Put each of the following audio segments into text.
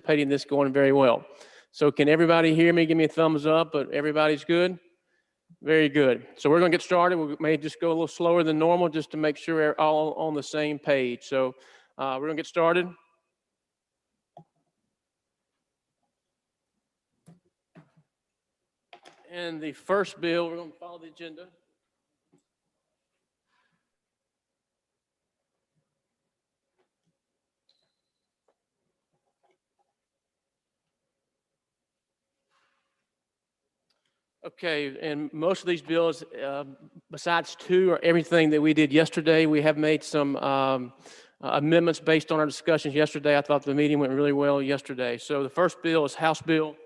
anticipating this going very well. So can everybody hear me? Give me a thumbs up, but everybody's good? Very good. So we're going to get started. We may just go a little slower than normal just to make sure we're all on the same page. So we're going to get started. And the first bill, we're going to follow the agenda. Okay, and most of these bills, besides two, are everything that we did yesterday. We have made some amendments based on our discussions yesterday. I thought the meeting went really well yesterday. So the first bill is House Bill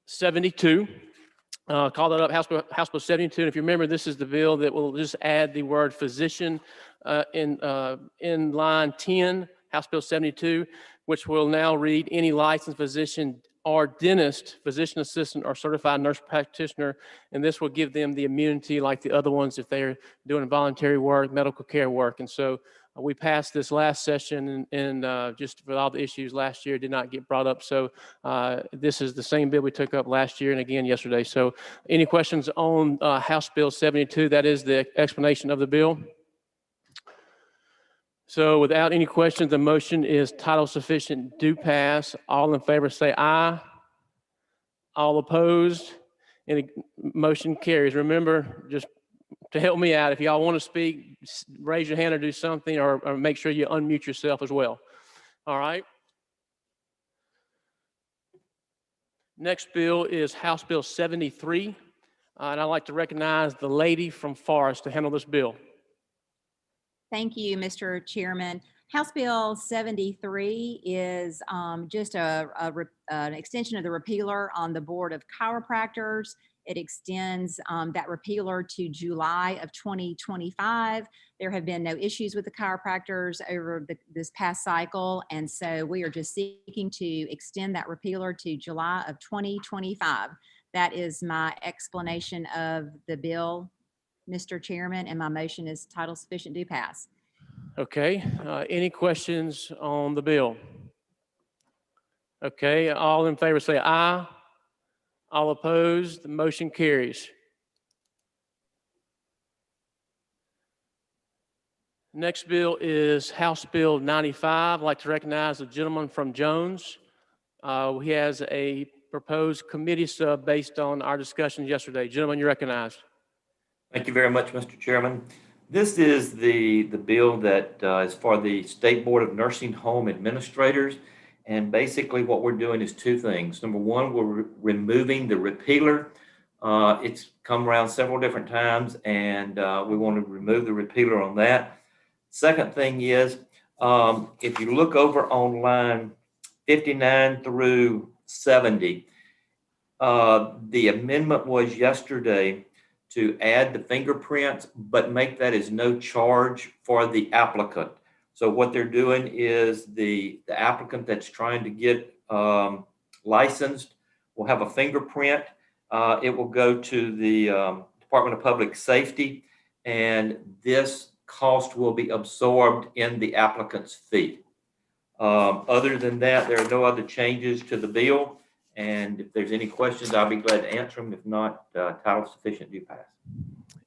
72. Call that up, House Bill 72. And if you remember, this is the bill that will just add the word physician in line 10, House Bill 72, which will now read any licensed physician or dentist, physician assistant, or certified nurse practitioner, and this will give them the immunity like the other ones if they're doing voluntary work, medical care work. And so we passed this last session, and just with all the issues last year, did not get brought up. So this is the same bill we took up last year and again yesterday. So any questions on House Bill 72? That is the explanation of the bill. So without any questions, the motion is title sufficient, do pass. All in favor say aye. All opposed, and the motion carries. Remember, just to help me out, if y'all want to speak, raise your hand or do something, or make sure you unmute yourself as well. All right. Next bill is House Bill 73, and I'd like to recognize the lady from Forest to handle this bill. Thank you, Mr. Chairman. House Bill 73 is just an extension of the repealer on the Board of Chiropractors. It extends that repealer to July of 2025. There have been no issues with the chiropractors over this past cycle, and so we are just seeking to extend that repealer to July of 2025. That is my explanation of the bill, Mr. Chairman, and my motion is title sufficient, do pass. Okay, any questions on the bill? Okay, all in favor say aye. All opposed, the motion carries. Next bill is House Bill 95. I'd like to recognize the gentleman from Jones. He has a proposed committee sub based on our discussions yesterday. Gentlemen, you're recognized. Thank you very much, Mr. Chairman. This is the bill that is for the State Board of Nursing Home Administrators. And basically what we're doing is two things. Number one, we're removing the repealer. It's come around several different times, and we want to remove the repealer on that. Second thing is, if you look over on line 59 through 70, the amendment was yesterday to add the fingerprints, but make that as no charge for the applicant. So what they're doing is the applicant that's trying to get licensed will have a fingerprint. It will go to the Department of Public Safety, and this cost will be absorbed in the applicant's fee. Other than that, there are no other changes to the bill. And if there's any questions, I'll be glad to answer them. If not, title sufficient, do pass.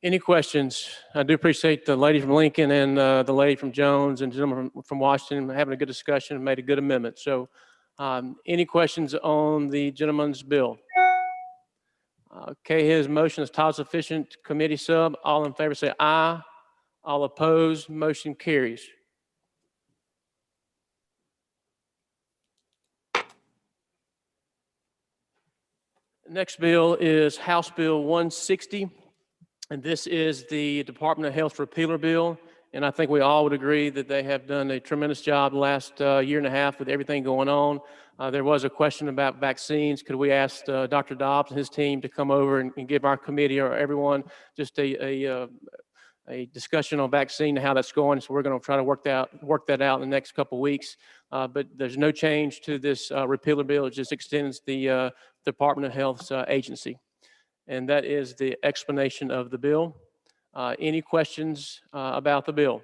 Any questions? I do appreciate the lady from Lincoln and the lady from Jones and the gentleman from Washington having a good discussion and made a good amendment. So any questions on the gentleman's bill? Okay, his motion is title sufficient, committee sub. All in favor say aye. All opposed, motion carries. Next bill is House Bill 160, and this is the Department of Health repealer bill. And I think we all would agree that they have done a tremendous job the last year and a half with everything going on. There was a question about vaccines. Could we ask Dr. Dobbs and his team to come over and give our committee or everyone just a discussion on vaccine and how that's going? So we're going to try to work that out in the next couple of weeks. But there's no change to this repealer bill. It just extends the Department of Health's agency. And that is the explanation of the bill. Any questions about the bill?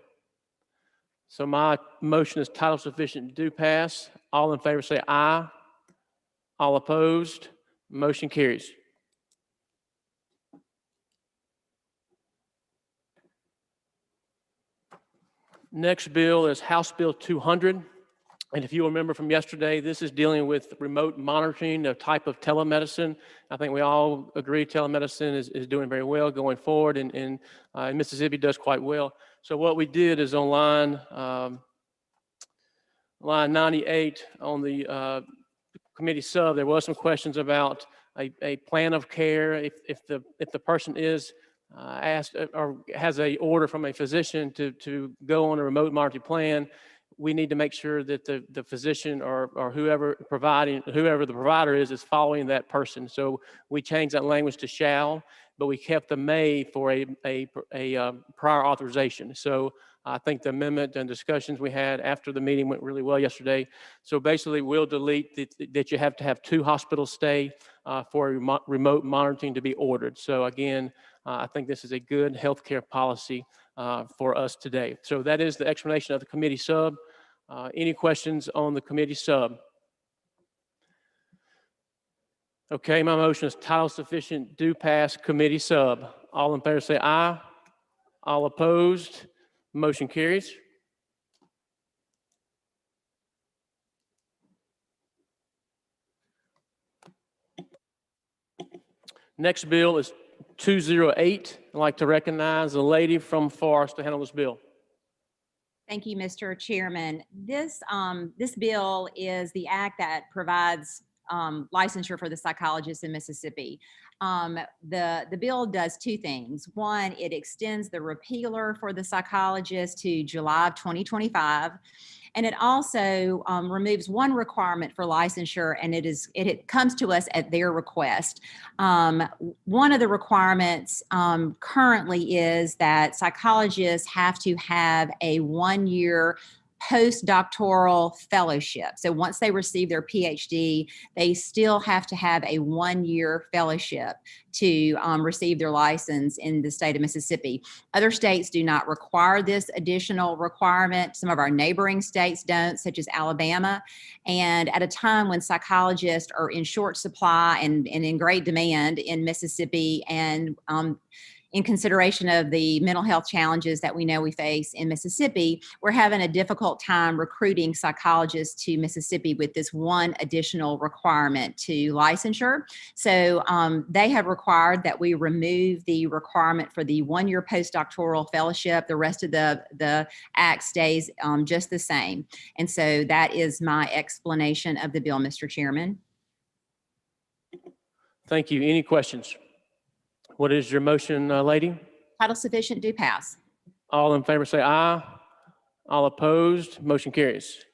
So my motion is title sufficient, do pass. All in favor say aye. All opposed, motion carries. Next bill is House Bill 200. And if you remember from yesterday, this is dealing with remote monitoring, a type of telemedicine. I think we all agree telemedicine is doing very well going forward, and Mississippi does quite well. So what we did is on line 98 on the committee sub, there was some questions about a plan of care. If the person is asked or has a order from a physician to go on a remote monitoring plan, we need to make sure that the physician or whoever the provider is following that person. So we changed that language to shall, but we kept the may for a prior authorization. So I think the amendment and discussions we had after the meeting went really well yesterday. So basically, we'll delete that you have to have 2 hospital stay for remote monitoring to be ordered. So again, I think this is a good healthcare policy for us today. So that is the explanation of the committee sub. Any questions on the committee sub? Okay, my motion is title sufficient, do pass, committee sub. All in favor say aye. All opposed, motion carries. Next bill is 208. I'd like to recognize the lady from Forest to handle this bill. Thank you, Mr. Chairman. This bill is the act that provides licensure for the psychologists in Mississippi. The bill does 2 things. One, it extends the repealer for the psychologist to July of 2025. And it also removes one requirement for licensure, and it comes to us at their request. One of the requirements currently is that psychologists have to have a 1-year postdoctoral fellowship. So once they receive their PhD, they still have to have a 1-year fellowship to receive their license in the state of Mississippi. Other states do not require this additional requirement. Some of our neighboring states don't, such as Alabama. And at a time when psychologists are in short supply and in great demand in Mississippi, and in consideration of the mental health challenges that we know we face in Mississippi, we're having a difficult time recruiting psychologists to Mississippi with this one additional requirement to licensure. So they have required that we remove the requirement for the 1-year postdoctoral fellowship. The rest of the act stays just the same. And so that is my explanation of the bill, Mr. Chairman. Thank you. Any questions? What is your motion, lady? Title sufficient, do pass. All in favor say aye. All opposed, motion carries.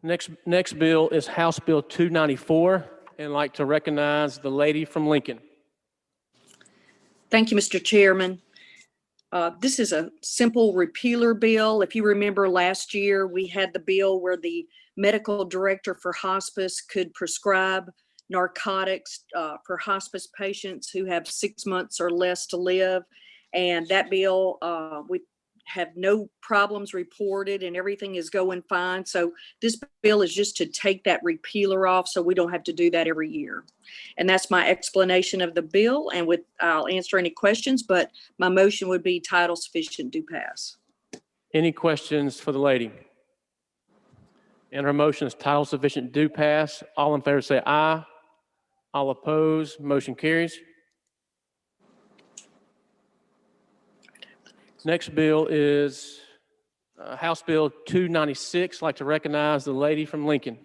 Next bill is House Bill 294, and I'd like to recognize the lady from Lincoln. Thank you, Mr. Chairman. This is a simple repealer bill. If you remember last year, we had the bill where the medical director for hospice could prescribe narcotics for hospice patients who have 6 months or less to live. And that bill, we have no problems reported and everything is going fine. So this bill is just to take that repealer off so we don't have to do that every year. And that's my explanation of the bill. And I'll answer any questions, but my motion would be title sufficient, do pass. Any questions for the lady? And her motion is title sufficient, do pass. All in favor say aye. All opposed, motion carries. Next bill is House Bill 296. I'd like to recognize the lady from Lincoln.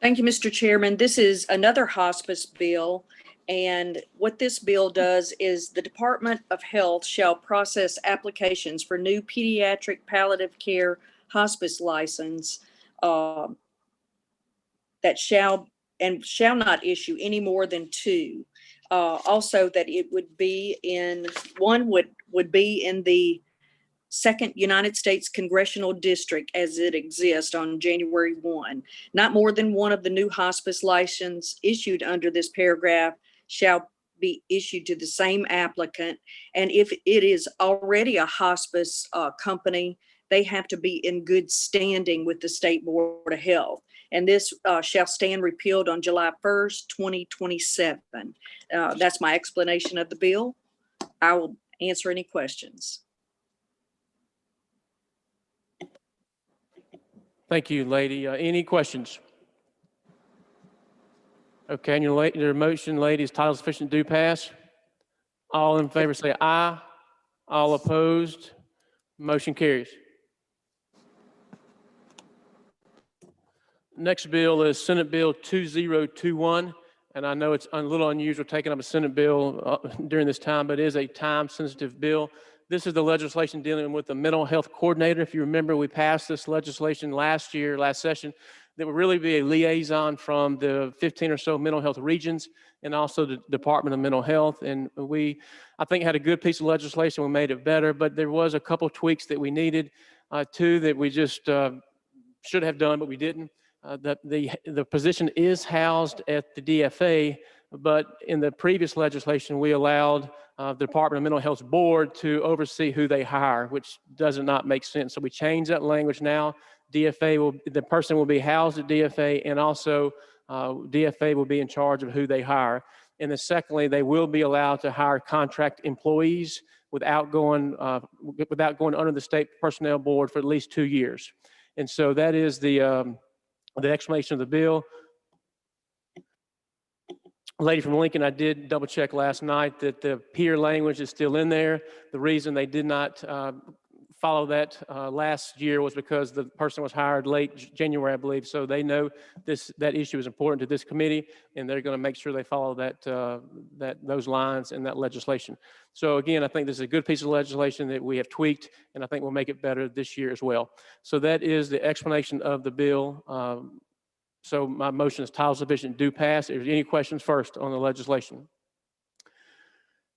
Thank you, Mr. Chairman. This is another hospice bill. And what this bill does is the Department of Health shall process applications for new pediatric palliative care hospice license that shall not issue any more than 2. Also that it would be in, one would be in the 2nd United States Congressional District as it exists on January 1. Not more than one of the new hospice license issued under this paragraph shall be issued to the same applicant. And if it is already a hospice company, they have to be in good standing with the State Board of Health. And this shall stand repealed on July 1st, 2027. That's my explanation of the bill. I will answer any questions. Thank you, lady. Any questions? Okay, and your motion, lady, is title sufficient do pass. All in favor say aye. All opposed, motion carries. Next bill is Senate Bill 2021, and I know it's a little unusual taking up a Senate bill during this time, but it is a time-sensitive bill. This is the legislation dealing with the mental health coordinator. If you remember, we passed this legislation last session, that would really be a liaison from the 15 or so mental health regions and also the Department of Mental Health. And we, I think, had a good piece of legislation. We made it better, but there was a couple tweaks that we needed to that we just should have done, but we didn't. The position is housed at the DFA, but in the previous legislation, we allowed the Department of Mental Health's board to oversee who they hire, which does not make sense. So we changed that language now. The person will be housed at DFA, and also DFA will be in charge of who they hire. And then secondly, they will be allowed to hire contract employees without going under the state personnel board for at least 2 years. And so that is the explanation of the bill. Lady from Lincoln, I did double check last night that the peer language is still in there. The reason they did not follow that last year was because the person was hired late January, I believe. So they know that issue is important to this committee, and they're going to make sure they follow those lines in that legislation. So again, I think this is a good piece of legislation that we have tweaked, and I think we'll make it better this year as well. So that is the explanation of the bill. So my motion is title sufficient do pass. Is there any questions first on the legislation?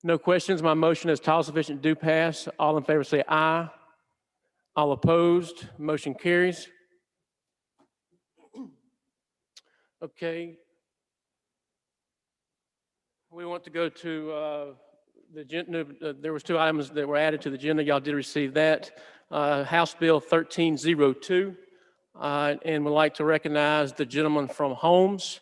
No questions. My motion is title sufficient do pass. All in favor say aye. All opposed, motion carries. Okay. We want to go to there was 2 items that were added to the agenda. Y'all did receive that. House Bill 1302. And would like to recognize the gentleman from Holmes.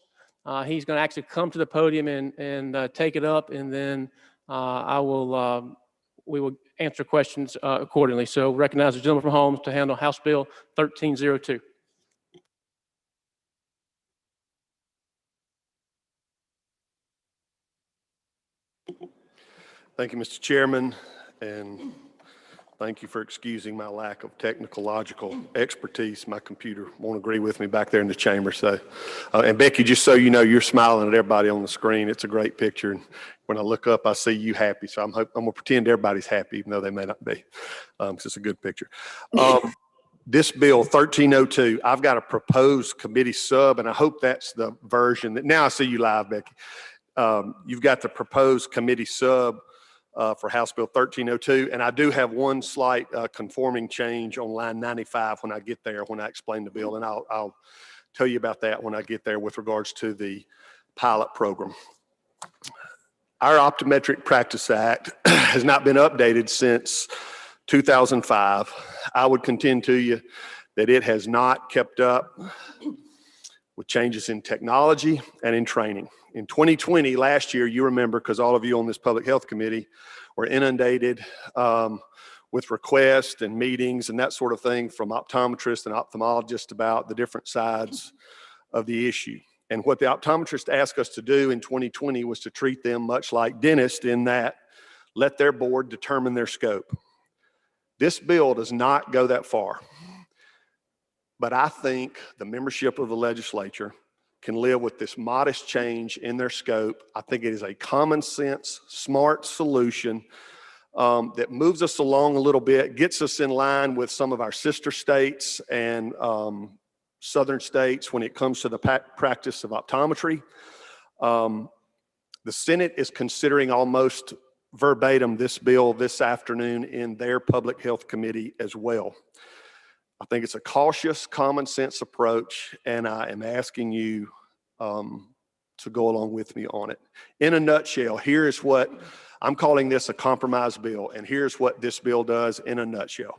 He's going to actually come to the podium and take it up, and then we will answer questions accordingly. So recognize the gentleman from Holmes to handle House Bill 1302. Thank you, Mr. Chairman, and thank you for excusing my lack of technological expertise. My computer won't agree with me back there in the chamber. So, and Becky, just so you know, you're smiling at everybody on the screen. It's a great picture. And when I look up, I see you happy. So I'm going to pretend everybody's happy, even though they may not be, because it's a good picture. This bill, 1302, I've got a proposed committee sub, and I hope that's the version that, now I see you live, Becky. You've got the proposed committee sub for House Bill 1302, and I do have one slight conforming change on line 95 when I get there, when I explain the bill, and I'll tell you about that when I get there with regards to the pilot program. Our Optometric Practice Act has not been updated since 2005. I would contend to you that it has not kept up with changes in technology and in training. In 2020, last year, you remember, because all of you on this Public Health Committee were inundated with requests and meetings and that sort of thing from optometrists and ophthalmologists about the different sides of the issue. And what the optometrists asked us to do in 2020 was to treat them much like dentists, in that let their board determine their scope. This bill does not go that far, but I think the membership of the legislature can live with this modest change in their scope. I think it is a common sense, smart solution that moves us along a little bit, gets us in line with some of our sister states and southern states when it comes to the practice of optometry. The Senate is considering almost verbatim this bill this afternoon in their Public Health Committee as well. I think it's a cautious, common sense approach, and I am asking you to go along with me on it. In a nutshell, here is what I'm calling this a compromise bill, and here's what this bill does in a nutshell.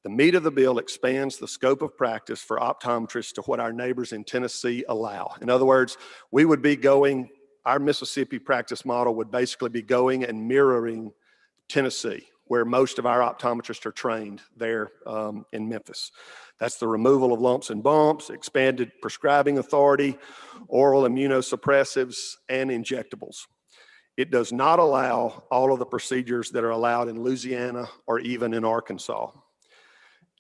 The meat of the bill expands the scope of practice for optometrists to what our neighbors in Tennessee allow. In other words, we would be going, our Mississippi practice model would basically be going and mirroring Tennessee, where most of our optometrists are trained there in Memphis. That's the removal of lumps and bumps, expanded prescribing authority, oral immunosuppressives, and injectables. It does not allow all of the procedures that are allowed in Louisiana or even in Arkansas.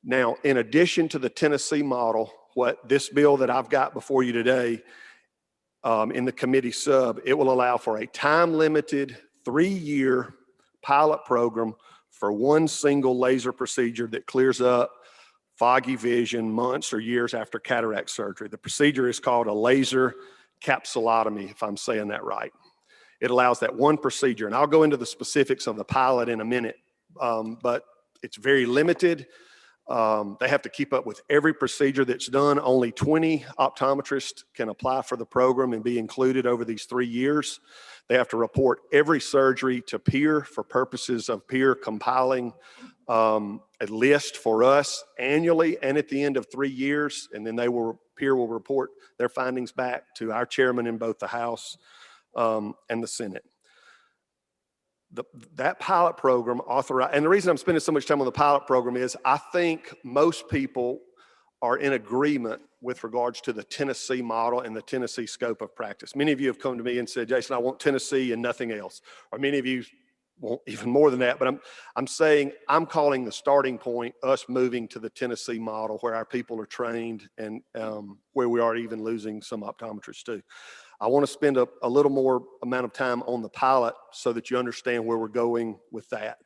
Now, in addition to the Tennessee model, what this bill that I've got before you today in the committee sub, it will allow for a time-limited 3-year pilot program for one single laser procedure that clears up foggy vision months or years after cataract surgery. The procedure is called a laser capsulotomy, if I'm saying that right. It allows that one procedure, and I'll go into the specifics of the pilot in a minute, but it's very limited. They have to keep up with every procedure that's done. Only 20 optometrists can apply for the program and be included over these 3 years. They have to report every surgery to peer for purposes of peer compiling a list for us annually and at the end of 3 years. And then peer will report their findings back to our chairman in both the House and the Senate. That pilot program authorized, and the reason I'm spending so much time on the pilot program is I think most people are in agreement with regards to the Tennessee model and the Tennessee scope of practice. Many of you have come to me and said, Jason, I want Tennessee and nothing else. Or many of you want even more than that, but I'm saying I'm calling the starting point us moving to the Tennessee model where our people are trained and where we are even losing some optometrists too. I want to spend a little more amount of time on the pilot so that you understand where we're going with that.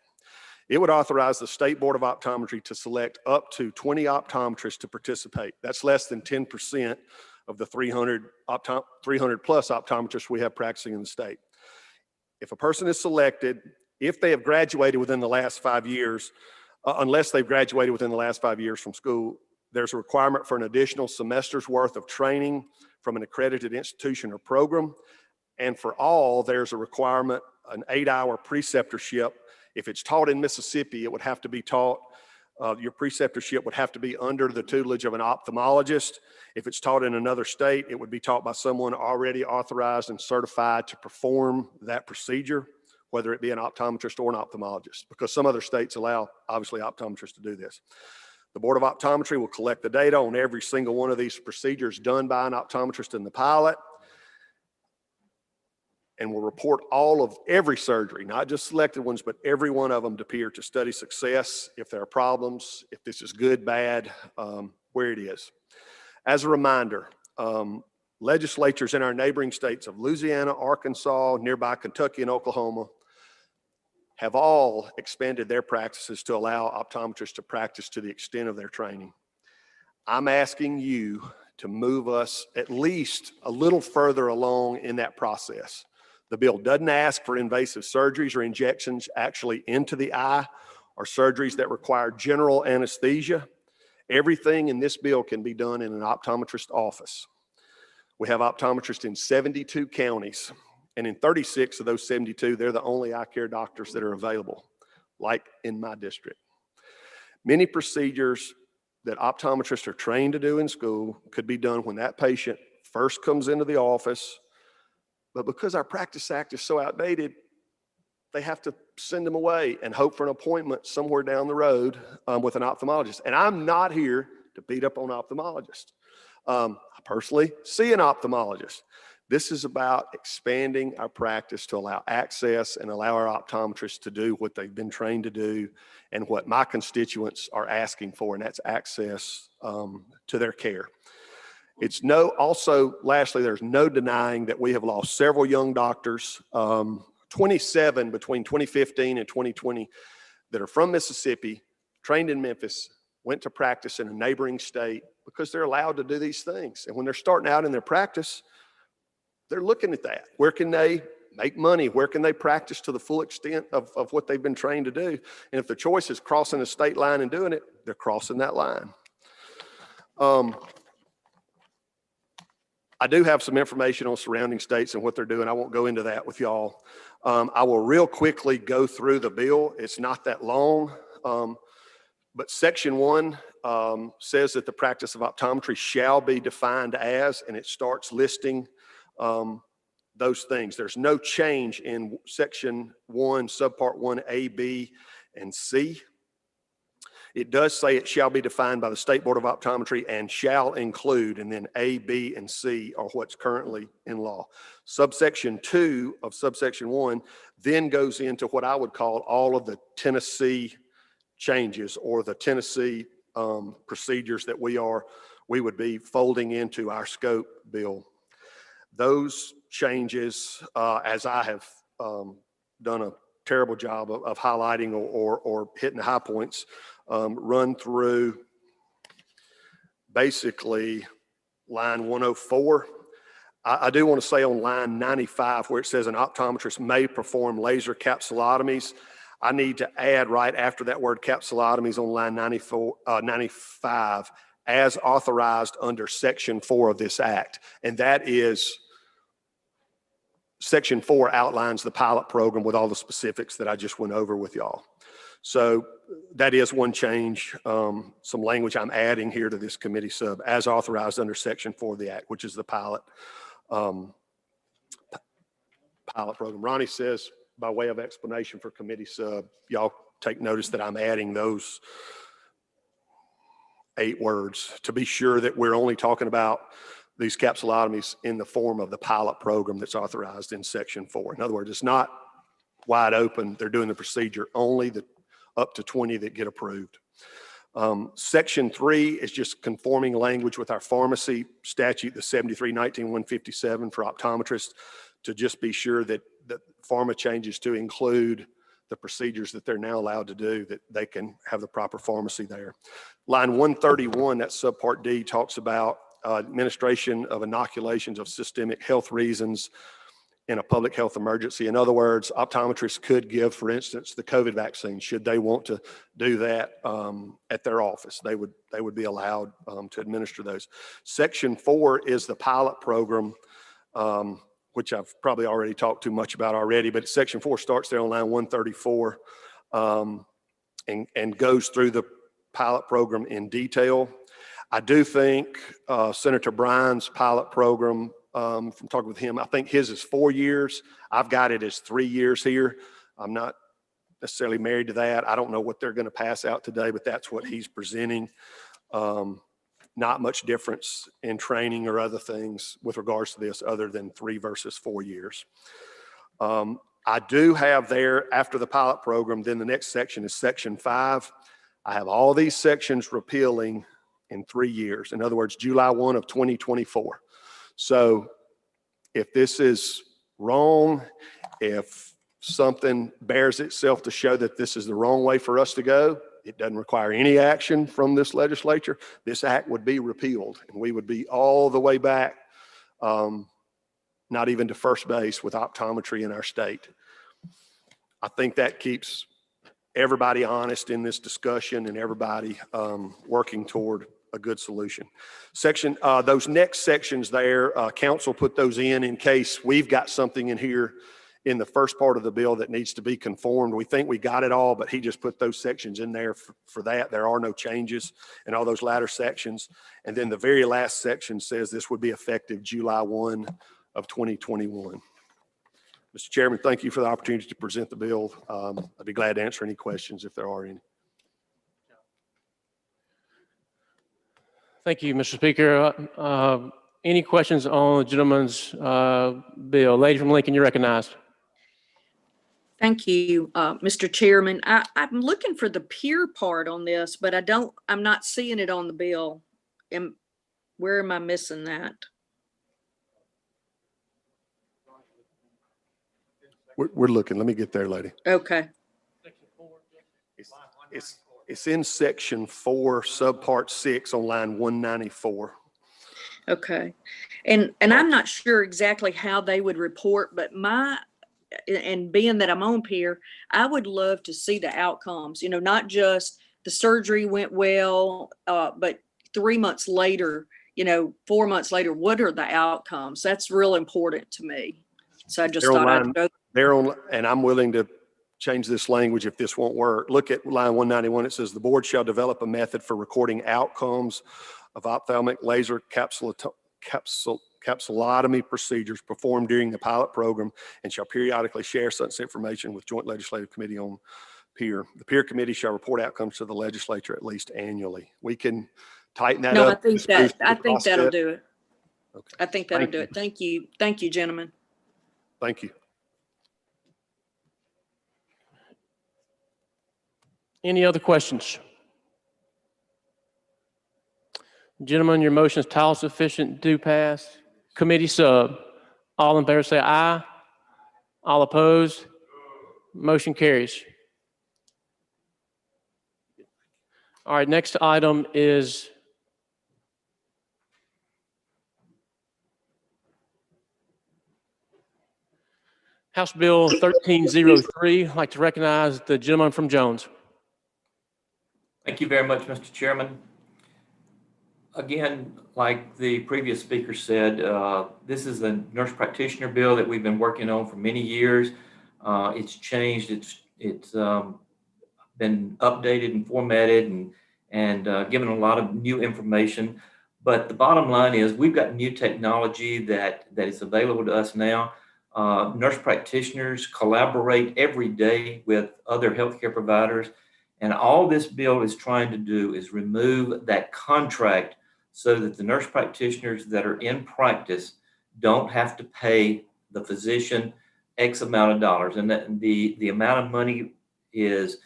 It would authorize the State Board of Optometry to select up to 20 optometrists to participate. That's less than 10% of the 300 plus optometrists we have practicing in the state. If a person is selected, if they have graduated within the last 5 years, unless they've graduated within the last 5 years from school, there's a requirement for an additional semester's worth of training from an accredited institution or program. And for all, there's a requirement, an 8-hour preceptorship. If it's taught in Mississippi, it would have to be taught, your preceptorship would have to be under the tutelage of an ophthalmologist. If it's taught in another state, it would be taught by someone already authorized and certified to perform that procedure, whether it be an optometrist or an ophthalmologist, because some other states allow, obviously, optometrists to do this. The Board of Optometry will collect the data on every single one of these procedures done by an optometrist in the pilot and will report all of every surgery, not just selected ones, but every one of them to peer to study success, if there are problems, if this is good, bad, where it is. As a reminder, legislatures in our neighboring states of Louisiana, Arkansas, nearby Kentucky, and Oklahoma have all expanded their practices to allow optometrists to practice to the extent of their training. I'm asking you to move us at least a little further along in that process. The bill doesn't ask for invasive surgeries or injections actually into the eye or surgeries that require general anesthesia. Everything in this bill can be done in an optometrist office. We have optometrists in 72 counties. And in 36 of those 72, they're the only eye care doctors that are available, like in my district. Many procedures that optometrists are trained to do in school could be done when that patient first comes into the office, but because our Practice Act is so outdated, they have to send them away and hope for an appointment somewhere down the road with an ophthalmologist. And I'm not here to beat up on ophthalmologists. I personally see an ophthalmologist. This is about expanding our practice to allow access and allow our optometrists to do what they've been trained to do and what my constituents are asking for, and that's access to their care. Lastly, there's no denying that we have lost several young doctors, 27 between 2015 and 2020 that are from Mississippi, trained in Memphis, went to practice in a neighboring state because they're allowed to do these things. And when they're starting out in their practice, they're looking at that. Where can they make money? Where can they practice to the full extent of what they've been trained to do? And if the choice is crossing a state line and doing it, they're crossing that line. I do have some information on surrounding states and what they're doing. I won't go into that with y'all. I will real quickly go through the bill. It's not that long, but Section 1 says that the practice of optometry shall be defined as, and it starts listing those things. There's no change in Section 1, Subpart 1, A, B, and C. It does say it shall be defined by the State Board of Optometry and shall include, and then A, B, and C are what's currently in law. Subsection 2 of subsection 1 then goes into what I would call all of the Tennessee changes, or the Tennessee procedures that we would be folding into our scope bill. Those changes, as I have done a terrible job of highlighting or hitting the high points, run through basically line 104. I do want to say on line 95, where it says an optometrist may perform laser capsulotomies, I need to add right after that word capsulotomies on line 95, as authorized under Section 4 of this act. And that is, Section 4 outlines the pilot program with all the specifics that I just went over with y'all. So that is one change, some language I'm adding here to this committee sub, as authorized under Section 4 of the act, which is the pilot program. Ronnie says, by way of explanation for committee sub, y'all take notice that I'm adding those 8 words to be sure that we're only talking about these capsulotomies in the form of the pilot program that's authorized in Section 4. In other words, it's not wide open. They're doing the procedure, only the up to 20 that get approved. Section 3 is just conforming language with our pharmacy statute, the 73-19-157 for optometrists, to just be sure that pharma changes to include the procedures that they're now allowed to do, that they can have the proper pharmacy there. Line 131, that subpart D, talks about administration of inoculations of systemic health reasons in a public health emergency. In other words, optometrists could give, for instance, the COVID vaccine, should they want to do that at their office. They would be allowed to administer those. Section 4 is the pilot program, which I've probably already talked too much about already, but Section 4 starts there on line 134 and goes through the pilot program in detail. I do think Senator Bryan's pilot program, from talking with him, I think his is 4 years. I've got it as 3 years here. I'm not necessarily married to that. I don't know what they're going to pass out today, but that's what he's presenting. Not much difference in training or other things with regards to this other than 3 versus 4 years. I do have there, after the pilot program, then the next section is Section 5. I have all these sections repealing in 3 years. In other words, July 1 of 2024. So if this is wrong, if something bears itself to show that this is the wrong way for us to go, it doesn't require any action from this legislature. This act would be repealed, and we would be all the way back, not even to first base with optometry in our state. I think that keeps everybody honest in this discussion and everybody working toward a good solution. Those next sections there, council put those in case we've got something in here in the first part of the bill that needs to be conformed. We think we got it all, but he just put those sections in there for that. There are no changes in all those latter sections. And then the very last section says this would be effective July 1 of 2021. Mr. Chairman, thank you for the opportunity to present the bill. I'd be glad to answer any questions if there are any. Thank you, Mr. Speaker. Any questions on the gentleman's bill? Lady from Lincoln, you're recognized. Thank you, Mr. Chairman. I'm looking for the peer part on this, but I'm not seeing it on the bill. Where am I missing that? We're looking. Let me get there, lady. Okay. It's in Section 4, Subpart 6 on line 194. Okay. And I'm not sure exactly how they would report, but and being that I'm on peer, I would love to see the outcomes, not just the surgery went well, but 3 months later, 4 months later, what are the outcomes? That's real important to me. So I just They're thought online. I'd go. They're on, and I'm willing to change this language if this won't work. Look at line 191. It says the board shall develop a method for recording outcomes of ophthalmic laser capsulotomy procedures performed during the pilot program and shall periodically share such information with Joint Legislative Committee on Peer. The peer committee shall report outcomes to the legislature at least annually. We can tighten that No, up. I think that'll do it. Okay. I think that'll Thank do you. it. Thank you. Thank you, gentlemen. Thank you. Any other questions? Gentlemen, your motion is title sufficient, do pass. Committee sub. All in favor say aye. All opposed? Motion carries. All right, next item is House Bill 1303. I'd like to recognize the gentleman from Jones. Thank you very much, Mr. Chairman. Again, like the previous speaker said, this is a nurse practitioner bill that we've been working on for many years. It's changed. It's been updated and formatted and given a lot of new information. But the bottom line is we've got new technology that is available to us now. Nurse practitioners collaborate every day with other healthcare providers. And all this bill is trying to do is remove that contract so that the nurse practitioners that are in practice don't have to pay the physician X amount of dollars. And that the amount of money is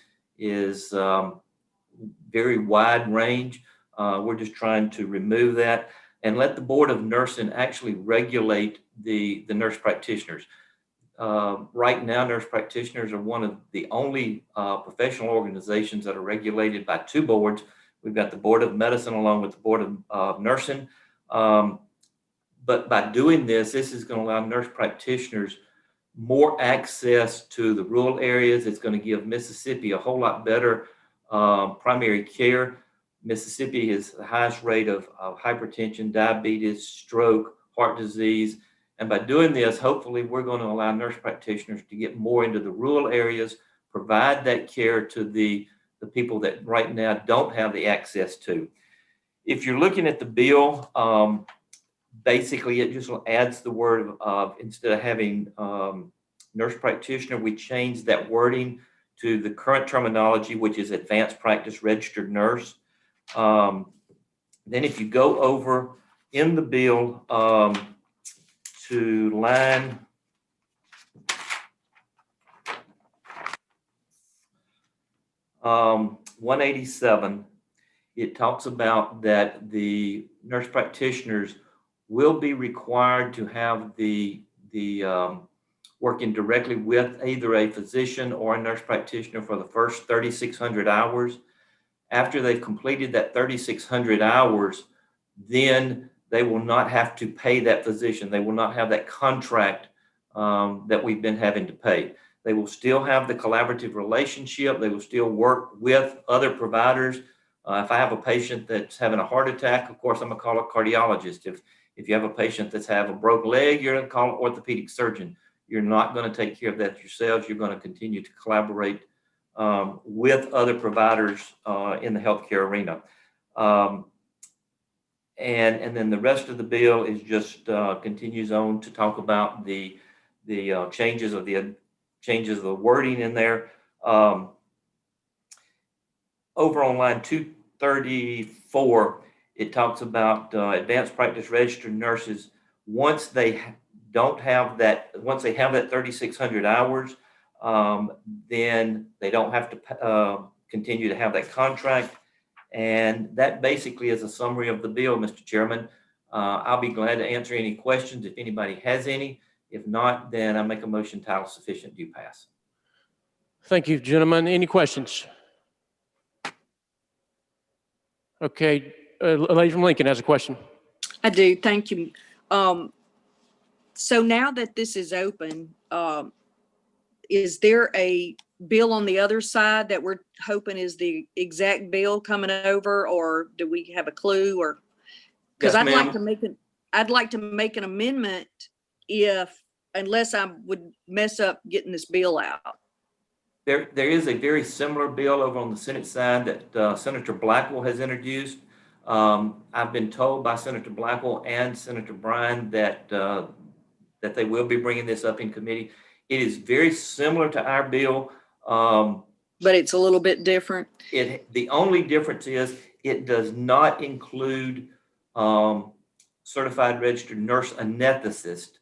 very wide range. We're just trying to remove that and let the Board of Nursing actually regulate the nurse practitioners. Right now, nurse practitioners are one of the only professional organizations that are regulated by two boards. We've got the Board of Medicine along with the Board of Nursing. But by doing this is going to allow nurse practitioners more access to the rural areas. It's going to give Mississippi a whole lot better primary care. Mississippi has the highest rate of hypertension, diabetes, stroke, heart disease. And by doing this, hopefully we're going to allow nurse practitioners to get more into the rural areas, provide that care to the people that right now don't have the access to. If you're looking at the bill, basically it just adds the word of, instead of having nurse practitioner, we changed that wording to the current terminology, which is advanced practice registered nurse. Then if you go over in the bill to line 187, it talks about that the nurse practitioners will be required to have the working directly with either a physician or a nurse practitioner for the first 3,600 hours. After they've completed that 3,600 hours, then they will not have to pay that physician. They will not have that contract that we've been having to pay. They will still have the collaborative relationship. They will still work with other providers. If I have a patient that's having a heart attack, of course, I'm going to call a cardiologist. If you have a patient that's have a broke leg, you're going to call an orthopedic surgeon. You're not going to take care of that yourselves. You're going to continue to collaborate with other providers in the healthcare arena. And then the rest of the bill is just continues on to talk about the changes of the wording in there. Over on line 234, it talks about advanced practice registered nurses. Once they have that 3,600 hours, then they don't have to continue to have that contract. And that basically is a summary of the bill, Mr. Chairman. I'll be glad to answer any questions if anybody has any. If not, then I make a motion title sufficient, do pass. Thank you, gentlemen. Any questions? Okay, a lady from Lincoln has a question. I do. Thank you. So now that this is open, is there a bill on the other side that we're hoping is the exact bill coming over, or do we have a clue? Or Because Yes, I'd like ma'am. to make an amendment unless I would mess up getting this bill out. There is a very similar bill over on the Senate side that Senator Blackwell has introduced. I've been told by Senator Blackwell and Senator Bryan that they will be bringing this up in committee. It is very similar to our bill. But it's a little bit different. The only difference is it does not include certified registered nurse anesthetist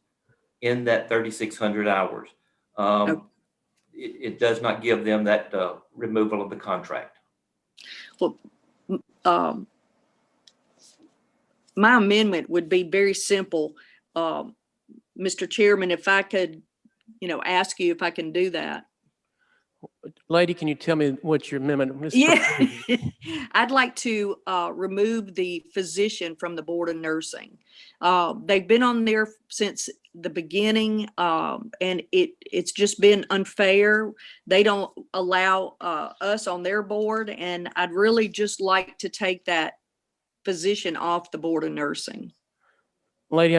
in that 3,600 hours. Okay. It does not give them that removal of the contract. Well, my amendment would be very simple. Mr. Chairman, if I could, ask you if I can do that. Lady, can you tell me what your amendment is? Yeah, I'd like to remove the physician from the Board of Nursing. They've been on there since the beginning, and it's just been unfair. They don't allow us on their board, and I'd really just like to take that physician off the Board of Nursing. Lady,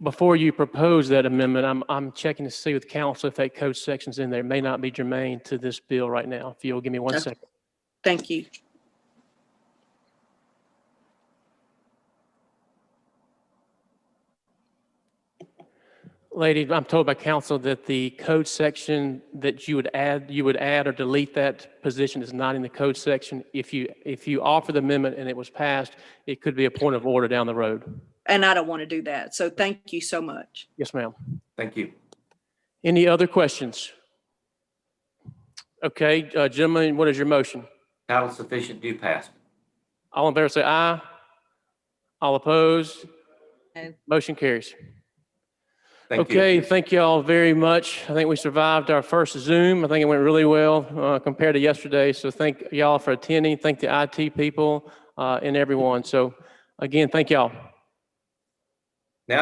before you propose that amendment, I'm checking to see with council if that code section's in there. It may not be germane to this bill right now. If you'll give me 1 second. Thank you. Lady, I'm told by council that the code section that you would add or delete that position is not in the code section. If you offer the amendment and it was passed, it could be a point of order down the road. And I don't want to do that. So thank you so much. Yes, ma'am. Thank you. Any other questions? Okay, gentlemen, what is your motion? Title sufficient, do pass. All in favor say aye. All opposed? No. Motion carries. Thank you. Okay, thank you all very much. I think we survived our first Zoom. I think it went really well compared to yesterday. So thank y'all for attending. Thank the IT people and everyone. So again, thank y'all.